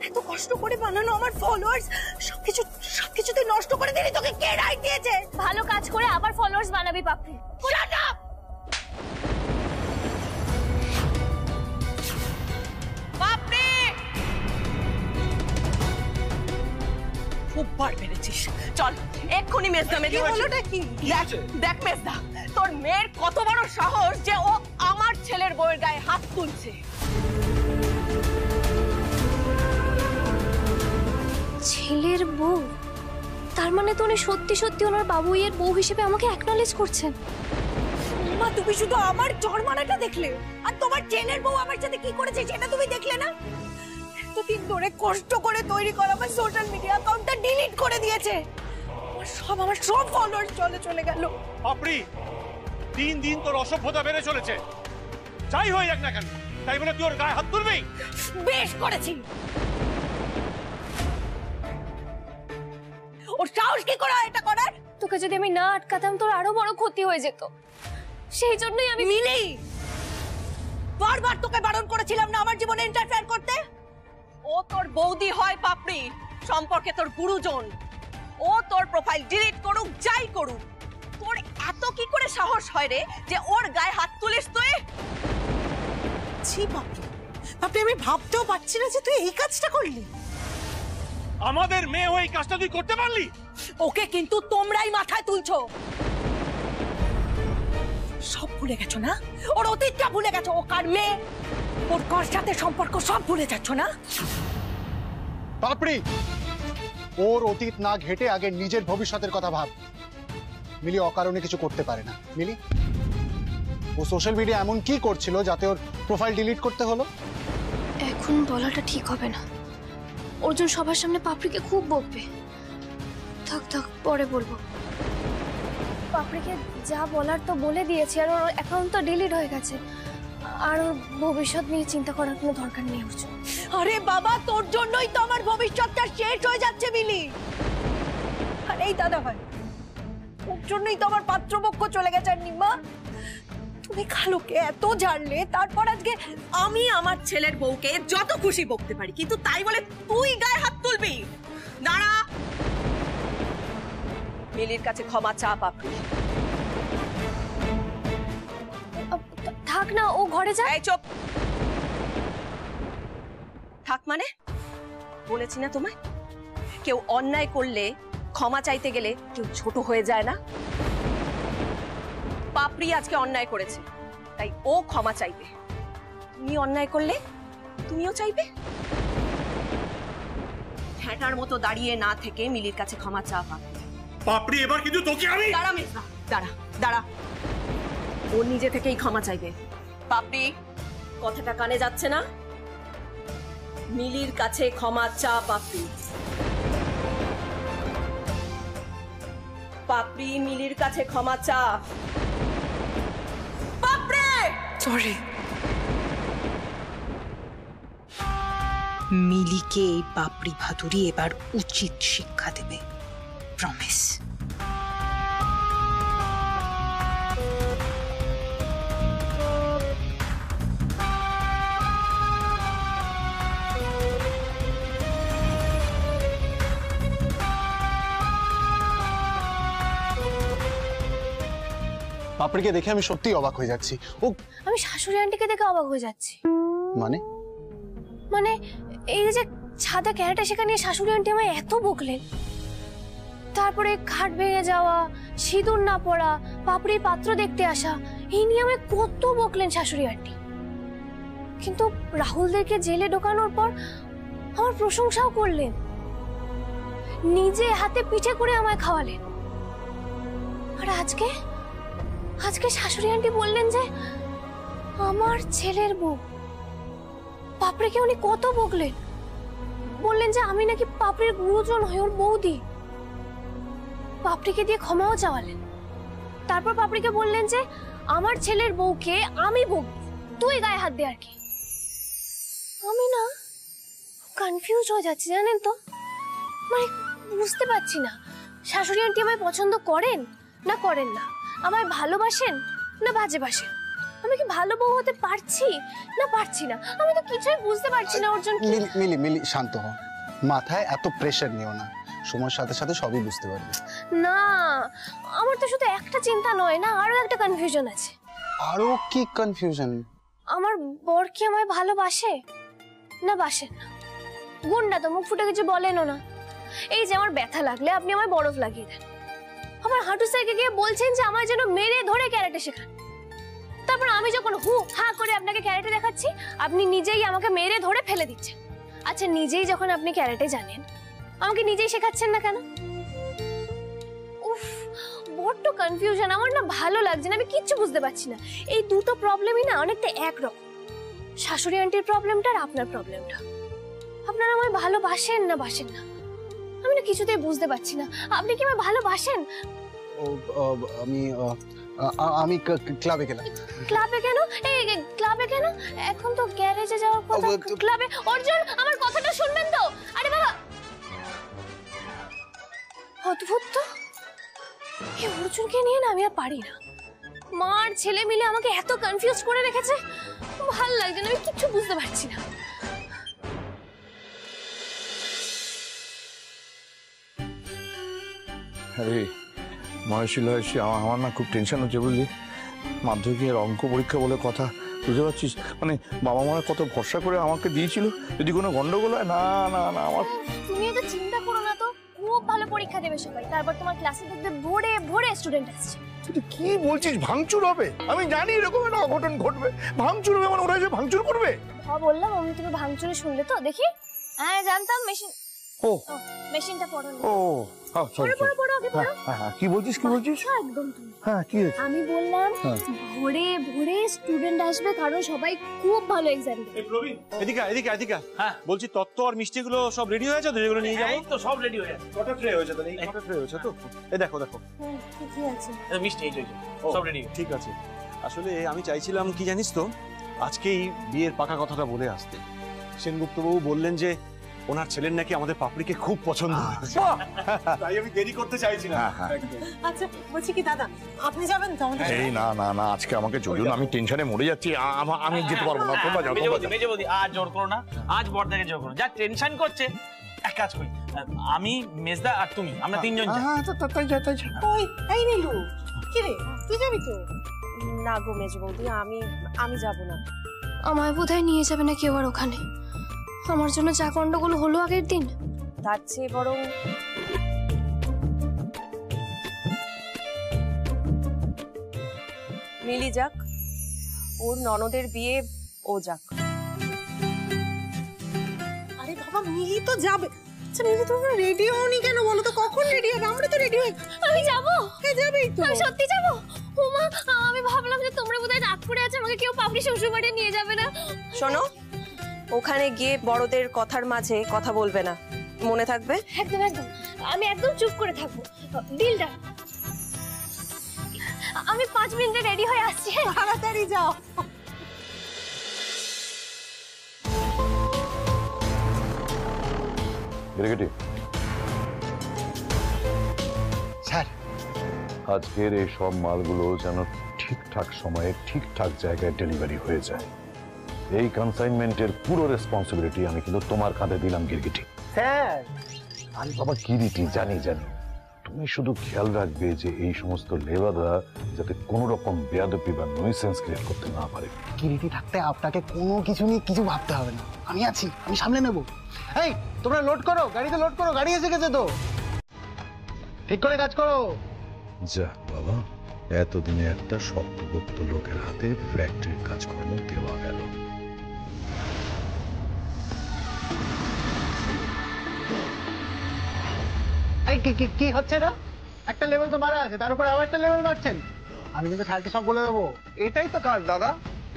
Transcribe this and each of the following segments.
এত কষ্ট করে বানানো আমার ফলোয়ার্স সবকিছু তুই নষ্ট করে দিলি। তোকে কে রাইট দিয়েছে? ভালো কাজ করে আবার ফলোয়ার্স বানাবি পাপড়ি। Shut up. পাপড়ি খুব বার বেড়েছিস। চল এক্ষুনি মেজদা মেজদা। বলোটা কি? দেখ মেজদা, তোর মেয়ের কত বড় সাহস যে ও আমার ছেলের বউয়ের গায়ে হাত তুলছে। ছেলের বউ? তার মানে তো উনি সত্যি সত্যি ওনার বাবুইয়ের বউ হিসেবে আমাকে অ্যাকনলেজ করছেন। মা, তুমি শুধু আমার জন্মানাটা দেখলে, আর তোমার ছেলের বউ আমার সাথে কি করেছে সেটা তুমি দেখলে না? এতদিন ধরে কষ্ট করে তৈরি করা আমার সোশ্যাল মিডিয়া অ্যাকাউন্টটা ডিলিট করে দিয়েছে। আমার সব ফলোয়ার্স চলে গেল। পাপড়ি, দিন দিন তোর অসভ্যতা বেড়ে চলেছে। যাই হয়ে যাক না কেন, তাই বলে তুই ওর গায়ে হাত তুলবি? বেশ করেছি। ওর সাহস কি করে এটা করার? তোকে যদি আমি না আটকাতাম তোর আরো বড় ক্ষতি হয়ে যেত। সেই জন্যই আমি মিলি, বারবার তোকে বারণ করেছিলাম না আমার জীবনে ইন্টারফেয়ার করতে। ও তোর বৌদি হয় পাপড়ি, সম্পর্কে তোর গুরুজন। ও তোর প্রোফাইল ডিলিট করুক, যাই করুক, তোর এত কি করে সাহস হয় রে যে ওর গায়ে হাত তুলিস তুই? ছি পাপড়ি, আমি ভাবতেও পারছি না যে তুই এই কাজটা করলি। আমাদের মেয়ে ওই কাজটা তুই করতে পারলি? ওকে কিন্তু তোমরাই মাথায় তুলছো। সব ভুলে গেছো না? ওর অতীতটা ভুলে গেছো। ও কার মেয়ে, ওর কার সাথে সম্পর্ক সব ভুলে যাচ্ছ না? পাপড়ি, ওর অতীত না ঘেটে আগে নিজের ভবিষ্যতের কথা ভাব। মিলি অকারণে কিছু করতে পারে না। মিলি, ও সোশ্যাল মিডিয়া এমন কি করছিল যাতে ওর প্রোফাইল ডিলিট করতে হলো? এখন বলাটা ঠিক হবে না। অর্জুন সবার সামনে পাপড়িকে খুব বকবে। থাক পরে বলবো। পাপড়িকে যা বলার তো বলে দিয়েছি, আর ওর অ্যাকাউন্ট তো ডিলিট হয়ে গেছে। আর ওর ভবিষ্যৎ নিয়ে চিন্তা করার কোনো দরকার নেই অর্জুন। আরে বাবা, তোর জন্যই তো আমার ভবিষ্যৎটা শেষ হয়ে যাচ্ছে মিলি। আর এই দাদা ভাই, ওর জন্যই তো আমার পাত্রপক্ষ চলে গেছে। আর নিম্মা, তুমি খালুকে এত ঝাড়লে, তারপর আজকে আমি আমার ছেলের বউকে যত খুশি বকতে পারি, কিন্তু তাই বলে তুই গায়ে হাত তুলবি? দাঁড়া, মিলির কাছে ক্ষমা চা পাপড়ি। থাক না, ও ঘরে যায়। এই চুপ থাক। মানে বলেছি না তোমায়, কেউ অন্যায় করলে ক্ষমা চাইতে গেলে কেউ ছোট হয়ে যায় না। পাপড়ি আজকে অন্যায় করেছে, তাই ও ক্ষমা চাইবে। তুমি অন্যায় করলে তুমিও চাইবে। ঠ্যাঁটার মতো দাঁড়িয়ে না থেকে মিলির কাছে ক্ষমা চা পাপড়ি, এবার কিন্তু তোকে আমি। দাঁড়া মেজদা, দাঁড়া। ও নিজে থেকেই ক্ষমা চাইবে। পাপড়ি, কথাটা কানে যাচ্ছে না? মিলির কাছে ক্ষমা চা পাপড়ি। পাপড়ি, মিলির কাছে ক্ষমা চা। পাপড়ি, সরি। মিলিকে এই পাপড়ি ভাদুরী এবার উচিত শিক্ষা দেবে, প্রমিস। পাপড়িকে দেখে আমি সত্যিই অবাক হয়ে যাচ্ছি। ও, আমি শাশুড়ি আন্টিকে দেখে অবাক হয়ে যাচ্ছি। মানে এই যে ছাদা ক্যারেটা সেখানে শাশুড়ি আন্টি আমায় এত বকলেন, তারপরে খাট ভেঙে যাওয়া, সিঁদুর না পড়া, পাপড়ি পাত্র দেখতে আসা, এই নিয়ে আমায় কত বকলেন শাশুড়ি আন্টি। কিন্তু রাহুলদেরকে জেলে ঢোকানোর পর আমার প্রশংসাও করলেন, নিজে হাতে পিঠে করে আমায় খাওয়ালেন। আর আজকে শাশুড়ি আন্টি বললেন যে আমার ছেলের বউ। পাপড়িকে উনি কত বকলেন, বললেন যে আমি নাকি পাপড়ির গুরুজন হই, ওর বৌদি। পাপড়িকে দিয়ে ক্ষমাও চাওয়ালেন। তারপর পাপড়িকে বললেন যে আমার ছেলের বউকে আমি বকবো, তুই গায়ে হাত দে। আর কি, আমি না কনফিউজ হয়ে যাচ্ছি জানেন তো। মানে বুঝতে পারছি না শাশুড়ি আন্টি আমায় পছন্দ করেন না করেন না, আমায় ভালোবাসেন না বাজে বাসেন। আমি কি ভালো বউ হতে পারছি না পারছি না? আমি তো কিছুই বুঝতে পারছি না অর্জুন। কি মিলি মিলি শান্ত হও, মাথায় এত প্রেশার নিও না, সময়ের সাথে সাথে সবই বুঝতে পারবে। না, আমার তো শুধু একটা চিন্তা নয় না, আরো একটা কনফিউশন আছে। আরো কি কনফিউশন? আমার বর কি আমায় ভালোবাসে না বাসেন না? গুন্ডা তো, মুখ ফুটে কিছু বলেনও না। এই যে আমার ব্যথা লাগলে আপনি আমায় বরফ লাগিয়ে দেন, আমার হাঁটু সাইকে গিয়ে বলছেন যে আমার যেন মেরে ধরে ক্যারেটে শেখান। তারপর আমি যখন হু হা করে আপনাকে ক্যারেটে দেখাচ্ছি, আপনি নিজেই আমাকে মেরে ধরে ফেলে দিচ্ছেন। আচ্ছা, নিজেই যখন আপনি ক্যারেটে জানেন, আমাকে নিজেই শেখাচ্ছেন না কেন? উফ, বড্ড কনফিউশন, আমার না ভালো লাগছে না, আমি কিচ্ছু বুঝতে পারছি না। এই দুটো প্রবলেমই না অনেকটা একরকম, শাশুড়ি আন্টির প্রবলেমটা আর আপনার প্রবলেমটা। আপনারা আমায় ভালোবাসেন না বাসেন না, আমি না কিছুতেই বুঝতে পারছি না। আপনি কি আমায় ভালোবাসেন? আমি ক্লাবে গেলাম। ক্লাবে কেন? এই ক্লাবে কেন? এখন তো গ্যারেজে যাওয়ার কথা। ক্লাবে? অর্জুন, আমার কথাটা শুনবেন তো? আরে বাবা, অদ্ভুত তো, এই অর্জুনকে নিয়ে না আমি আর পারি না। মার ছেলে মিলে আমাকে এত কনফিউজ করে রেখেছে, ভালো লাগছে না, আমি কিচ্ছু বুঝতে পারছি না। আরে মহেশী, আমার না খুব টেনশন হচ্ছে বুঝলি। মাধ্যমিকের অঙ্ক পরীক্ষা বলে কথা, বুঝতে পারছিস? মানে বাবা মা কত ভরসা করে আমাকে দিয়েছিল, যদি কোনো গন্ডগোল হয়। না না না, আমার তুমি এত চিন্তা করো না তো, খুব ভালো পরীক্ষা দেবে সবাই, তারপর তোমার ক্লাসে দেখবে ভরে ভরে স্টুডেন্ট আসছে। তুই কি বলছিস? ভাঙচুর হবে? আমি জানি এরকম একটা অঘটন ঘটবে, ভাঙচুর হবে, মানে ওরা যে ভাঙচুর করবে। হ্যাঁ বললাম, আমি তুমি ভাঙচুরে শুনলে তো? দেখি, হ্যাঁ জানতাম। মেশিনটা পড়ো না। ও সরি, কি বলছিস? একদম তুমি। হ্যাঁ, কি হয়েছে? আমি বললাম ভরে ভরে স্টুডেন্ট আসবে, কারণ সবাই খুব ভালো এক্সাম দেবে। এই প্রবীণ, এদিকে। হ্যাঁ, বলছি তত্ত্ব আর মিষ্টিগুলো সব রেডি হয়ে আছে তো? যেগুলো নিয়ে যাবো তো সব রেডি হয়ে আছে। কটা ট্রে হয়েছে তো? কটা ট্রে হয়েছে তো? এই দেখো ঠিকই আছে। মিষ্টি এই যে সব রেডি। ঠিক আছে। আসলে আমি চাইছিলাম কি জানিস তো, আজকেই বিয়ের পাকা কথাটা বলে আসতে। সেনগুপ্তবাবু বললেন যে ওনার ছেলের নাকি আমাদের পাপড়িকে খুব পছন্দ হয়েছে, তাই আমি দেরি করতে চাইছি না। আচ্ছা, বলছি কি দাদা, আপনি যাবেন তো? এই না না না, আজকে আমাকে জরুরি, আমি টেনশনে মরে যাচ্ছি, আমি যেতে পারবো না। তোমরা যাও, মেজে বৌদি আজ জোর করো না, আজ বড়দাকে জোর করো। যা টেনশন করছে, এক কাজ করি, আমি মেজদা আর তুমি, আমরা তিনজন যাই। ওই এই নীলু, কি রে, তুই যাবি তো? না গো মেজ বৌদি, আমি যাব না। আমায় বোধহয় নিয়ে যাবে না কেউ আর ওখানে। আমার জন্য যা গন্ডগোল হলো আগের দিন, তার চেয়ে বরং মিলি যাক, ওর ননদের বিয়ে ও যাক। আরে বাবা, মিলি তো যাবে। আচ্ছা মিলি, তুমি রেডি হওনি কেন বলো তো? কখন রেডি হবে? আমরা তো রেডি হয়ে। আমি যাবো। যাবেই তো? আমি সত্যি যাবো। ওমা, আমি ভাবলাম যে তোমরা বোধহয় রাগ করে আছো, আমাকে কেউ পাপড়ি শ্বশুর বাড়ি নিয়ে যাবে না। শোনো, ওখানে গিয়ে বড়দের কথার মাঝে কথা বলবে না, মনে থাকবে? একদম একদম, আমি একদম চুপ করে থাকবো। ডিলটা, আমি 5 মিনিটে রেডি হয়ে আসছি। তাড়াতাড়ি যাও। স্যার, আজকের এই সব মালগুলো যেন ঠিকঠাক সময়ে ঠিকঠাক জায়গায় ডেলিভারি হয়ে যায়, এই কনসাইনমেন্টের পুরো রেসপন্সিবিলিটি আমি কিন্তু তোমার কাঁধে দিলাম গিরগিটি। স্যার আমি বাবা গিরিটি জানি, তুমি শুধু খেয়াল রাখবে যে এই সমস্ত লেবাররা যাতে কোনো রকম বেয়াদবি বা নয়সেন্স ক্রিয়েট করতে না পারে। কিরিটি থাকতে আপনাকে কোনো কিছু নিয়ে কিছু ভাবতে হবে না, আমি আছি, আমি সামলে নেব। এই তোমরা লোড করো, গাড়িতে লোড করো, গাড়ি এসে গেছে তো, ঠিক করে কাজ করো। যা বাবা, এতদিনে একটা শক্তপোক্ত লোকের হাতে ফ্যাক্টরির কাজকর্ম দেওয়া গেল। কি হচ্ছে না? একটা লেভেল তো মারা আছে, তার উপর আবার একটা লেভেল মারছেন। আমি কিন্তু স্যারকে সব বলে দেবো। এটাই তো কাজ দাদা,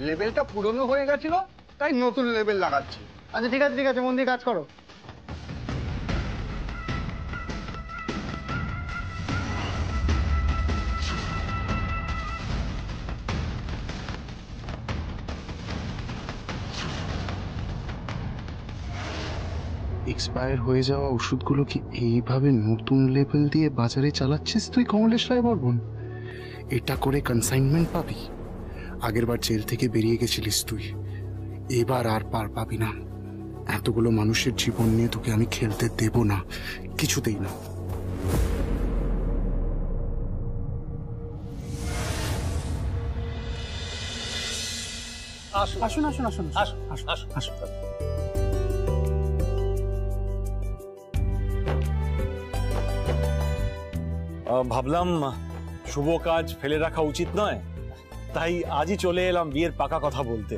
লেভেলটা পুরনো হয়ে গেছিল তাই নতুন লেভেল লাগাচ্ছি। আচ্ছা ঠিক আছে, মন দিয়ে কাজ করো। এক্সপায়ার হয়ে যাওয়া ওষুধগুলো কি এইভাবে নতুন লেভেল দিয়ে বাজারে চালাচ্ছিস তুই কমলেশ রায় বর্মন? এটা করে কনসাইনমেন্ট পাবি, আগেরবার জেল থেকে বেরিয়ে গেছিলিস তুই, এবার আর পার পাবি না। এতগুলো মানুষের জীবন নিয়ে তোকে আমি খেলতে দেব না, কিছুতেই না। আসুন আসুন আসুন আসুন আসুন আসুন। ভাবলাম শুভ কাজ ফেলে রাখা উচিত নয়, তাই আজই চলে এলাম বিয়ের পাকা কথা বলতে।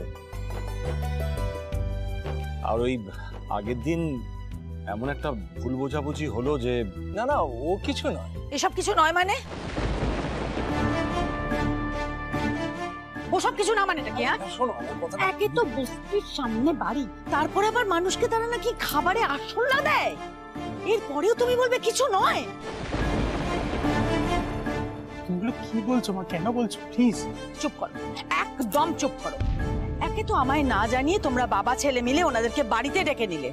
আর ওই আগের দিন এমন একটা ভুল বোঝাবুঝি হলো যে না না, ও কিছু নয়। এসব কিছু নয় মানে? ওসব কিছু না মানেটা কি? হ্যাঁ, শোনো আমার কথা। একে তো বস্তির সামনে বাড়ি, তারপরে আবার মানুষকে তারা নাকি খাবারে আসল্লা দেয়, এরপরেও তুমি বলবে কিছু নয়? তুমিগুলো কি বলছো মা, কেন বলছো? প্লিজ চুপ করো, একদম চুপ করো। একে তো আমায় না জানিয়ে তোমরা বাবা ছেলে মিলে ওনাদেরকে বাড়িতে ডেকে নিলে।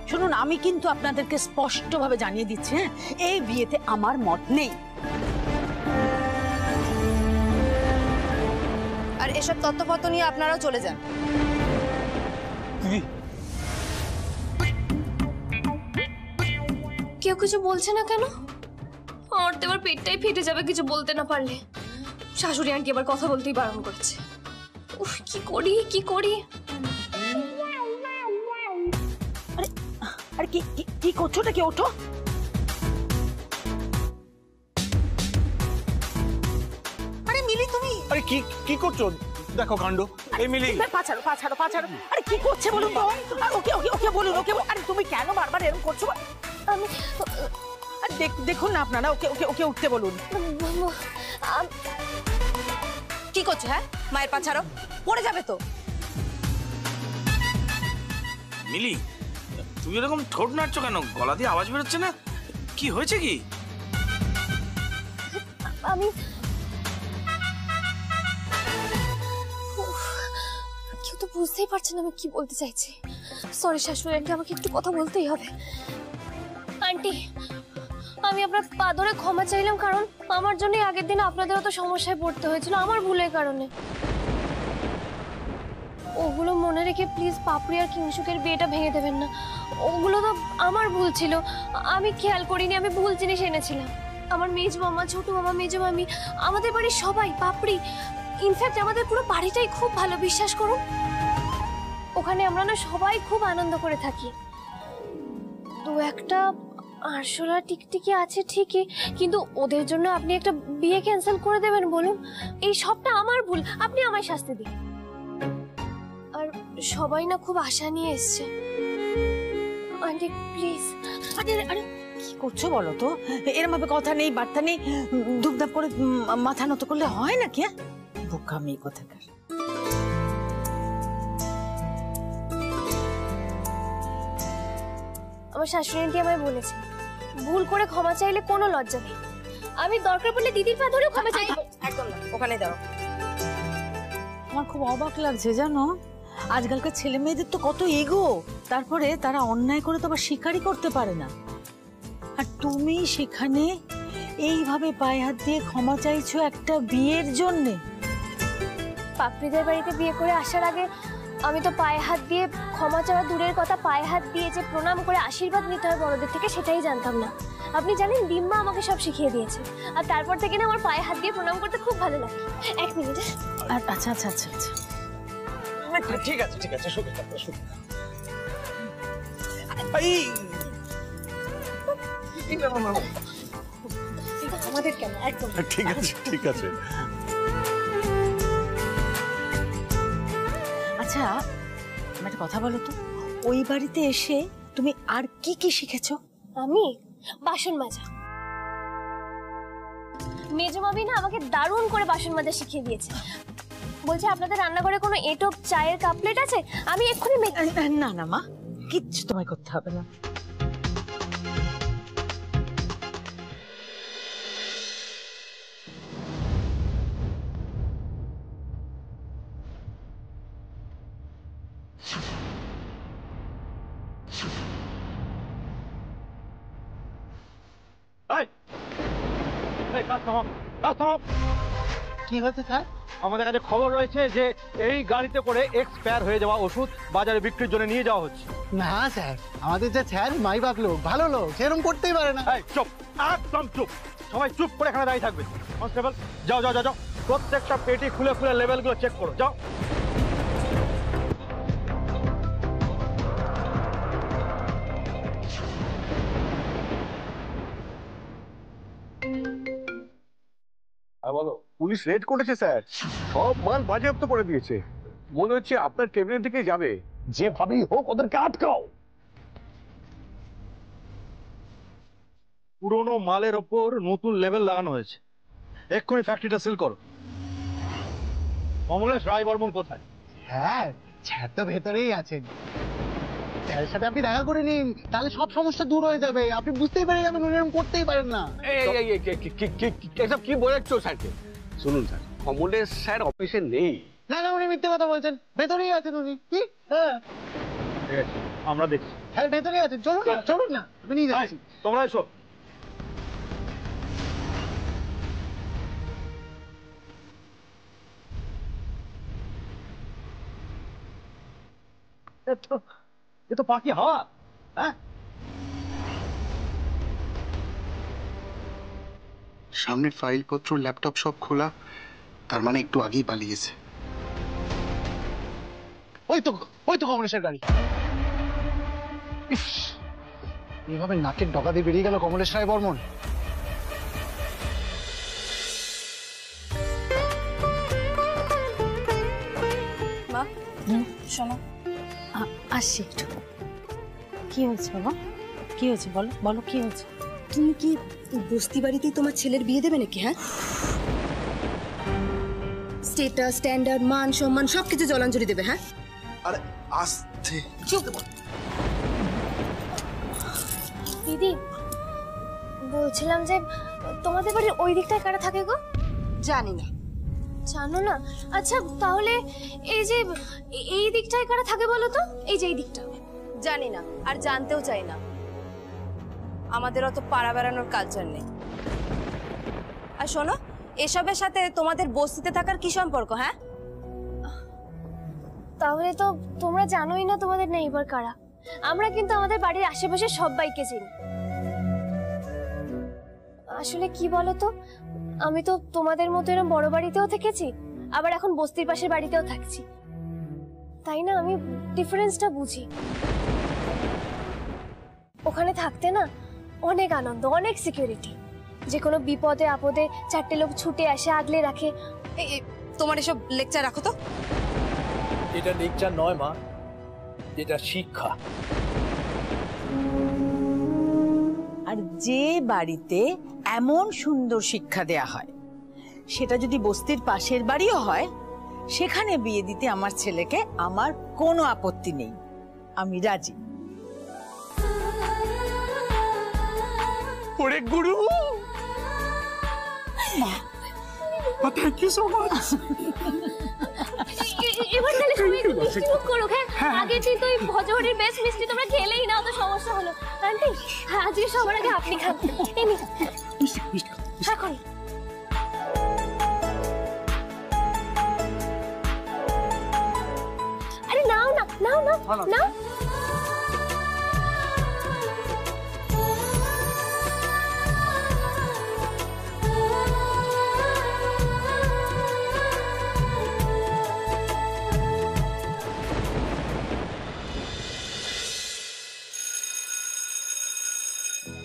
শুনুন, আমি কিন্তু আপনাদেরকে স্পষ্টভাবে জানিয়ে দিচ্ছি, হ্যাঁ, এই বিয়েতে আমার মত নেই। আর এসব তত্ত্বপত্র নিয়ে আপনারাও চলে যান। কেউ কিছু বলছে না কেন? আমার তো এবার পেটটাই ফেটে যাবে কিছু বলতে না পারলে। শাশুড়ি আন্টি আবার কথা বলতেই বারণ করেছে। উফ, কি করি কি করি। আরে কি কি করছোটা কি? ওঠো। আরে মিলি, তুমি আরে কি কি করছো? দেখো কাণ্ড। এই মিলি, পাছাড়ো পাছাড়ো পাছাড়ো। আরে কি করছে বলুন তো? আর ওকে ওকে ওকে বলুন, ওকে। আরে তুমি কেন বারবার এরকম করছো? আমি দেখুন না আপনারা, ওকে ওকে ওকে উঠতে বলুন। কি করছো? হ্যাঁ, মায়ের পা ছাড়ো, পড়ে যাবে তো। মিলি, তুই এরকম ঠোঁট নাড়ছো কেন? গলা দিয়ে আওয়াজ বেরোচ্ছে না, কি হয়েছে কি? আমি কেউ তো বুঝতেই পারছে না আমি কি বলতে চাইছি। সরি শাশুড়ি আন্টি, আমাকে একটু কথা বলতেই হবে। আন্টি, আমি আপনার পা ধরে ক্ষমা চাইলাম, কারণ আমার জন্যই আগের দিন আপনাদেরও তো সমস্যায় পড়তে হয়েছিল আমার ভুলের কারণে। ওগুলো মনে রেখে প্লিজ পাপড়ি আর কিংশুকের বিয়েটা ভেঙে দেবেন না। ওগুলো তো আমার ভুল ছিল, আমি খেয়াল করিনি, আমি ভুল জিনিস এনেছিলাম। আমার মেজ মামা, ছোট মামা, মেজ মামি, আমাদের বাড়ির সবাই, পাপড়ি, ইনফ্যাক্ট আমাদের পুরো বাড়িটাই খুব ভালো, বিশ্বাস করুন। ওখানে আমরা না সবাই খুব আনন্দ করে থাকি। দু একটা আরশোলা টিকটিকি আছে ঠিকই, কিন্তু ওদের জন্য আপনি একটা বিয়ে ক্যান্সেল করে দেবেন বলুন? এই সবটা আমার ভুল, আপনি আমায় শাস্তি দিন। আর সবাই না খুব আশা নিয়ে এসছে। Aunty please. আরে আরে কি করছো বলো তো? এরম ভাবে কথা নেই, বার্তা নেই, ধুপধাপ করে মাথা নত করলে হয় নাকি? বোকামি কোথাকার। আমার শাশুড়ি আন্টি আমায় বলেছে ভুল করে ক্ষমা চাইলে কোনো লজ্জা নেই। আমি দরকার পড়লে দিদির পা ধরেও ক্ষমা চাইবো। একদম না, ওখানে দাও। আমার খুব অবাক লাগছে জানো, আজকালকার ছেলে মেয়েদের তো কত ইগো, তারপরে তারা অন্যায় করে তো আবার স্বীকারই করতে পারে না। আর তুমি সেখানে এইভাবে পায়ে হাত দিয়ে ক্ষমা চাইছো একটা বিয়ের জন্যে। পাপড়িদের বাড়িতে বিয়ে করে আসার আগে আমি তো পায়ে হাত দিয়ে ক্ষমা চাওয়া দূরের কথা, পায়ে হাত দিয়ে যে প্রণাম করে আশীর্বাদ নিতে হয় বড়দের থেকে, সেটাই জানতাম না। আপনি জানেন, ডিম্বা আমাকে সব শিখিয়ে দিয়েছে। আর তারপর থেকে না আমার পায়ে হাত দিয়ে প্রণাম করতে খুব ভালো লাগে। এক মিনিট। আচ্ছা আচ্ছা আচ্ছা আচ্ছা, ঠিক আছে ঠিক আছে, শুধু শুধু আমাদের কেন একদম ঠিক আছে ঠিক আছে। আচ্ছা, আমি একটা কথা বলো তো, ওই বাড়িতে এসে তুমি আর কি কি শিখেছো? আমি বাসন মাজা। মেজো মামি না আমাকে দারুণ করে বাসন মাজা শিখিয়ে দিয়েছে। বলছে আপনাদের রান্নাঘরে কোনো এঁটো চায়ের কাপ প্লেট আছে? আমি এক্ষুনি না না মা, কিচ্ছু তোমায় করতে হবে না। কি হয়েছে স্যার? আমাদের কাছে খবর রয়েছে যে এই গাড়িতে করে এক্সপায়ার হয়ে যাওয়া ওষুধ বাজারে বিক্রির জন্য নিয়ে যাওয়া হচ্ছে। না স্যার, আমাদের যে স্যার মাইবাপ লোক, ভালো লোক, সেরকম করতেই পারে না। এই চুপ, একদম চুপ, সবাই চুপ করে এখানে দাঁড়িয়ে থাকবে। কনস্টেবল যাও যাও যাও, প্রত্যেকটা পেটি খুলে খুলে লেভেলগুলো চেক করো, যাও। বলো, পুলিশ রেড করেছে স্যার, সব মাল বাজেয়াপ্ত করে দিয়েছে। মনে হচ্ছে আপনার টেবিলের দিকে যাবে। যেভাবেই হোক ওদেরকে আটকাও। পুরোনো মালের ওপর নতুন লেভেল লাগানো হয়েছে, এক্ষুনি ফ্যাক্টরিটা সিল করো। কমলেশ রায় বর্মন কোথায়? হ্যাঁ, স্যার তো ভেতরেই আছেন। স্যারের সাথে আপনি দেখা করে নিন, তাহলে সব সমস্যা দূর হয়ে যাবে। আপনি বুঝতেই পেরে যাবেন, উনি এরকম করতেই পারেন না। এসব কি বলেছ স্যারকে? শুনুন স্যার, কমলেশ স্যার অফিসে নেই। না না, উনি মিথ্যে কথা বলছেন, ভেতরেই আছেন উনি। কি? হ্যাঁ ঠিক আছে, আমরা দেখছি। হ্যাঁ, ভেতরেই আছেন, চলুন না, চলুন না, আমি নিয়ে যাচ্ছি। তোমরা এসো। এ তো পাখি হাওয়া। হ্যাঁ, সামনে ফাইলপত্র, ল্যাপটপ সব খোলা, তার মানে একটু আগেই পালিয়েছে। ওই তো কমলেশের গাড়ি। ইস, এইভাবে নাকের ডগা দিয়ে বেরিয়ে গেল কমলেশ রায় বর্মন। মা শোনো, আসছি একটু। কি হয়েছে বাবা? কি হয়েছে বলো, বলো কি হয়েছে? তুমি কি বস্তি বাড়িতেই তোমার ছেলের বিয়ে দেবে নাকি? হ্যাঁ, স্টেটাস, স্ট্যান্ডার্ড, মান সম্মান সবকিছু জলাঞ্জলি দেবে? হ্যাঁ, আরে আস্তে, চুপ। দিদি, বলছিলাম যে তোমাদের বাড়ির ওই দিকটায় কারা থাকে গো? জানি না। জানো না? আচ্ছা তাহলে এই যে এই দিকটায় কারা থাকে বলো তো? এই যে এই দিকটা। জানি না, আর জানতেও চাই না। আমাদের অত পাড়া বেড়ানোর কালচার নেই। আর শোনো, এসবের সাথে তোমাদের বস্তিতে থাকার কি সম্পর্ক? হ্যাঁ, তাহলে তো তোমরা জানোই না তোমাদের নেইবার কারা। আমরা কিন্তু আমাদের বাড়ির আশেপাশে সবাইকে চিনি। আসলে কি বলো তো, আমি তো তোমাদের মতো এরকম বড় বাড়িতেও থেকেছি, আবার এখন বস্তির পাশের বাড়িতেও থাকছি, তাই না আমি ডিফারেন্সটা বুঝি। ওখানে থাকতে না অনেক আনন্দ, অনেক সিকিউরিটি, যে কোনো বিপদে আপদে চারটে লোক ছুটে আসে, আগলে রাখে। তোমার এসব লেকচার রাখো তো। এটা লেকচার নয় মা, এটা শিক্ষা। আর যে বাড়িতে এমন সুন্দর শিক্ষা দেয়া হয়, সেটা যদি বস্তির পাশের বাড়িও হয়, সেখানে বিয়ে দিতে আমার ছেলেকে আমার কোনো আপত্তি নেই, আমি রাজি। ওরে গুরু, থ্যাংক ইউ সো মাচ। এবার তাহলে সবাই একটু মিষ্টি মুখ করো। হ্যাঁ, আগের দিন তো ওই ভজহরির বেস্ট মিষ্টি তোমরা খেলেই না, তো সমস্যা হলো। আন্টি, হ্যাঁ আজকে সবার আগে আপনি খান। এই নিন হ্যাঁ করুন। আরে নাও না, নাও নাও নাও।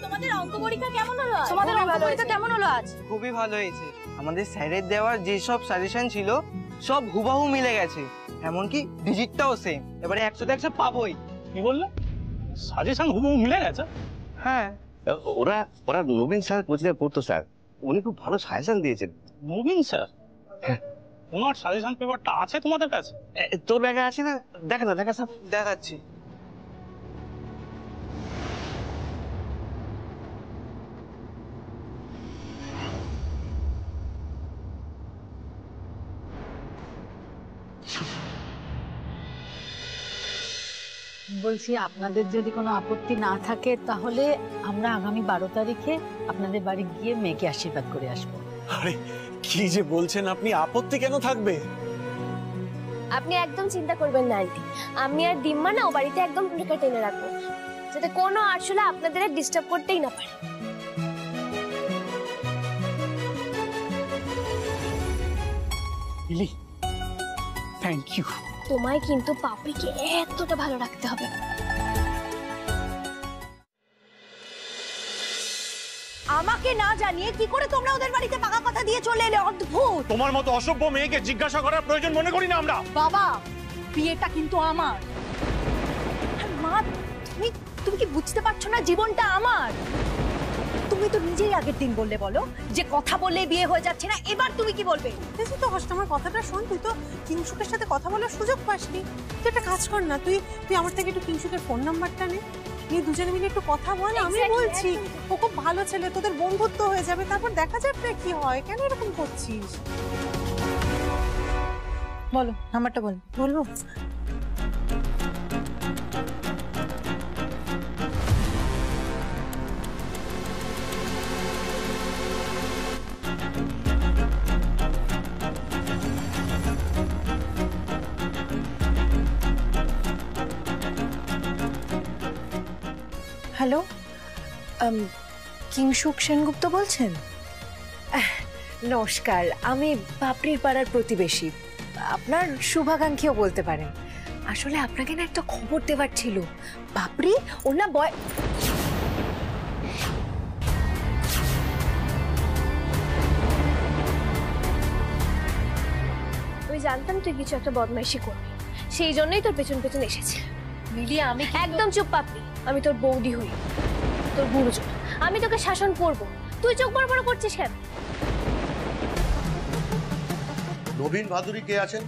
তোমাদের অঙ্ক পরীক্ষা কেমন হলো? তোমাদের অঙ্ক পরীক্ষা কেমন হলো আজ? খুবই ভালো হয়েছে। আমাদের স্যারের দেওয়ার যেসব সাজেশন ছিল সব হুবাহু মিলে গেছে, এমনকি ডিজিটটাও সেম। এবারে 100তে 100 পাবোই। কি বললে? সাজেশন হুবহু মিলে গেছে? হ্যাঁ, ওরা নবীন স্যার কোচিংয়ে পড়তো স্যার, উনি খুব ভালো সাজেশন দিয়েছেন। নবীন স্যার? ওনার সাজেশন পেপারটা আছে তোমাদের কাছে? তোর ব্যাগে আছে না? দেখা না, দেখা স্যার, দেখাচ্ছি। বলছি, আপনাদের যদি কোনো আপত্তি না থাকে তাহলে আমরা আগামী 12 তারিখে আপনাদের বাড়ি গিয়ে মেয়েকে আশীর্বাদ করে আসবো। আরে কি যে বলছেন আপনি, আপত্তি কেন থাকবে? আপনি একদম চিন্তা করবেন না আন্টি, আমি আর ডিম্মা না ও বাড়িতে একদম ঢুকে টেনে রাখবো, যাতে কোনো আরশোলা আপনাদের ডিস্টার্ব করতেই না পারে। মিলি, থ্যাংক ইউ। তোমায় কিন্তু পাপড়িকে এতটা ভালো রাখতে হবে। আমাকে না জানিয়ে কি করে তোমরা ওদের বাড়িতে পাকা কথা দিয়ে চলে এলে? অদ্ভুত। তোমার মতো অসভ্য মেয়েকে জিজ্ঞাসা করার প্রয়োজন মনে করি না আমরা। বাবা, বিয়েটা কিন্তু আমার। আর মা, তুমি কি বুঝতে পারছো না জীবনটা আমার? তুমি তো নিজেই আগের দিন বললে বলো যে কথা বললে বিয়ে হয়ে যাচ্ছে না, এবার তুমি কি বলবে? তুই তো আমার কথাটা শোন, তুই তো কিংশুকের সাথে কথা বলার সুযোগ পাসনি। তুই একটা কাজ কর না, তুই আমার থেকে একটু কিংশুকের ফোন নাম্বারটা নে, নিয়ে দুজনে মিলে একটু কথা বল। আমি বলছি ও খুব ভালো ছেলে, তোদের বন্ধুত্ব হয়ে যাবে, তারপর দেখা যাক না কি হয়। কেন এরকম করছিস? বলো নাম্বারটা, বলবো? হ্যালো, কিংশুক সেনগুপ্ত বলছেন? নমস্কার, আমি পাপড়ির পাড়ার প্রতিবেশী, আপনার শুভাকাঙ্ক্ষীও বলতে পারেন। আসলে আপনাকে না একটা খবর দেওয়ার ছিল। পাপড়ি ওর না আমি জানতাম তুই কিছু একটা বদমাইশি করবি, সেই জন্যই তোর পেছন পেছন এসেছি। মিলিয়া, আমি একদম চুপ পাপড়ি, আমি তোর বৌদি হই, তোর গুরুজন, আমি তোকে শাসন করব। তুই চোখ বড় বড় করছিস কেন? নবীন ভাদুরী কে আছেন?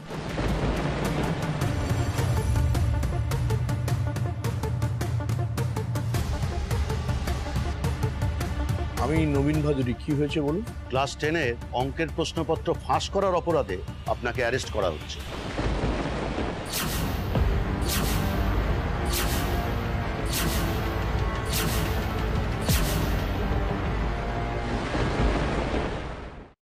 আমি নবীন ভাদুরী, কি হয়েছে বলুন? ক্লাস 10-এর অঙ্কের প্রশ্নপত্র ফাঁস করার অপরাধে আপনাকে অ্যারেস্ট করা হচ্ছে।